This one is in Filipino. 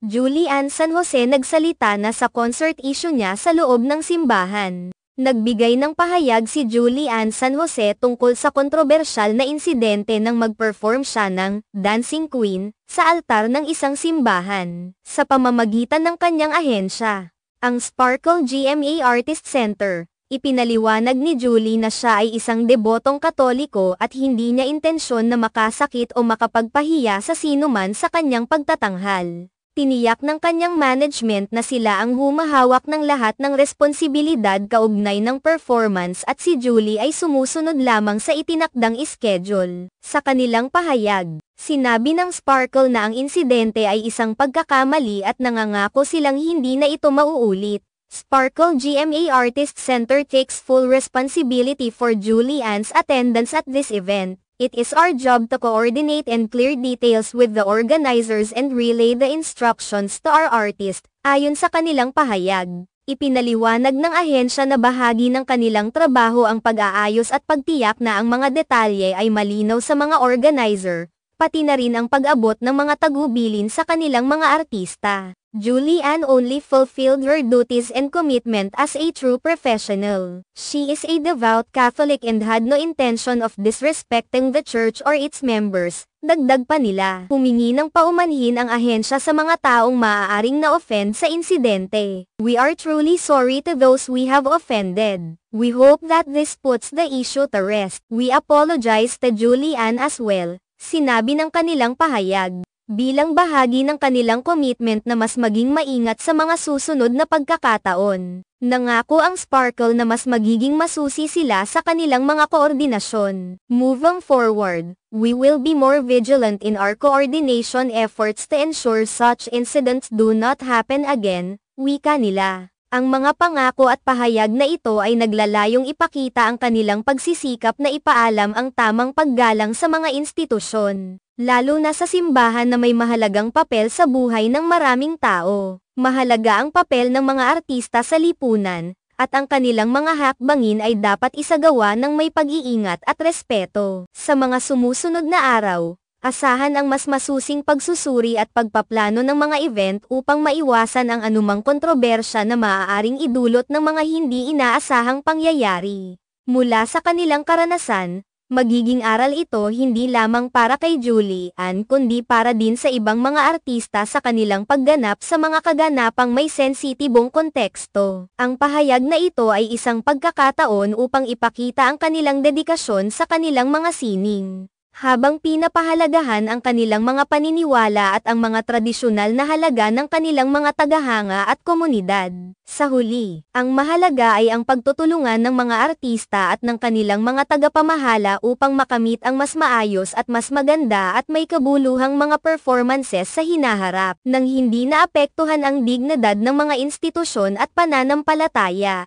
Julie Ann San Jose nagsalita na sa concert issue niya sa loob ng simbahan. Nagbigay ng pahayag si Julie Ann San Jose tungkol sa kontrobersyal na insidente nang mag-perform siya ng Dancing Queen sa altar ng isang simbahan sa pamamagitan ng kanyang ahensya, ang Sparkle GMA Artist Center. Ipinaliwanag ni Julie na siya ay isang debotong Katoliko at hindi niya intensyon na makasakit o makapagpahiya sa sinuman sa kanyang pagtatanghal. Tiniyak ng kanyang management na sila ang humahawak ng lahat ng responsibilidad kaugnay ng performance at si Julie ay sumusunod lamang sa itinakdang schedule. Sa kanilang pahayag, sinabi ng Sparkle na ang insidente ay isang pagkakamali at nangangako silang hindi na ito mauulit. Sparkle GMA Artist Center takes full responsibility for Julie Ann's attendance at this event. It is our job to coordinate and clear details with the organizers and relay the instructions to our artist, ayon sa kanilang pahayag. Ipinaliwanag ng ahensya na bahagi ng kanilang trabaho ang pag-aayos at pagtiyak na ang mga detalye ay malinaw sa mga organizer, pati na rin ang pag-abot ng mga tagubilin sa kanilang mga artista. Julie Ann only fulfilled her duties and commitment as a true professional. She is a devout Catholic and had no intention of disrespecting the church or its members. Dagdag pa nila, humingi ng paumanhin ang ahensya sa mga taong maaaring na-offend sa insidente. We are truly sorry to those we have offended. We hope that this puts the issue to rest. We apologize to Julie Ann as well, sinabi ng kanilang pahayag. Bilang bahagi ng kanilang commitment na mas maging maingat sa mga susunod na pagkakataon. Nangako ang Sparkle na mas magiging masusi sila sa kanilang mga koordinasyon. Moving forward, we will be more vigilant in our coordination efforts to ensure such incidents do not happen again, wika nila. Ang mga pangako at pahayag na ito ay naglalayong ipakita ang kanilang pagsisikap na ipaalam ang tamang paggalang sa mga institusyon. Lalo na sa simbahan na may mahalagang papel sa buhay ng maraming tao. Mahalaga ang papel ng mga artista sa lipunan, at ang kanilang mga hakbangin ay dapat isagawa ng may pag-iingat at respeto. Sa mga sumusunod na araw, asahan ang mas masusing pagsusuri at pagpaplano ng mga event upang maiwasan ang anumang kontrobersya na maaaring idulot ng mga hindi inaasahang pangyayari. Mula sa kanilang karanasan, magiging aral ito hindi lamang para kay Julie Ann kundi para din sa ibang mga artista sa kanilang pagganap sa mga kaganapang may sensitibong konteksto. Ang pahayag na ito ay isang pagkakataon upang ipakita ang kanilang dedikasyon sa kanilang mga sining, habang pinapahalagahan ang kanilang mga paniniwala at ang mga tradisyonal na halaga ng kanilang mga tagahanga at komunidad. Sa huli, ang mahalaga ay ang pagtutulungan ng mga artista at ng kanilang mga tagapamahala upang makamit ang mas maayos at mas maganda at may kabuluhang mga performances sa hinaharap, nang hindi naapektuhan ang dignidad ng mga institusyon at pananampalataya.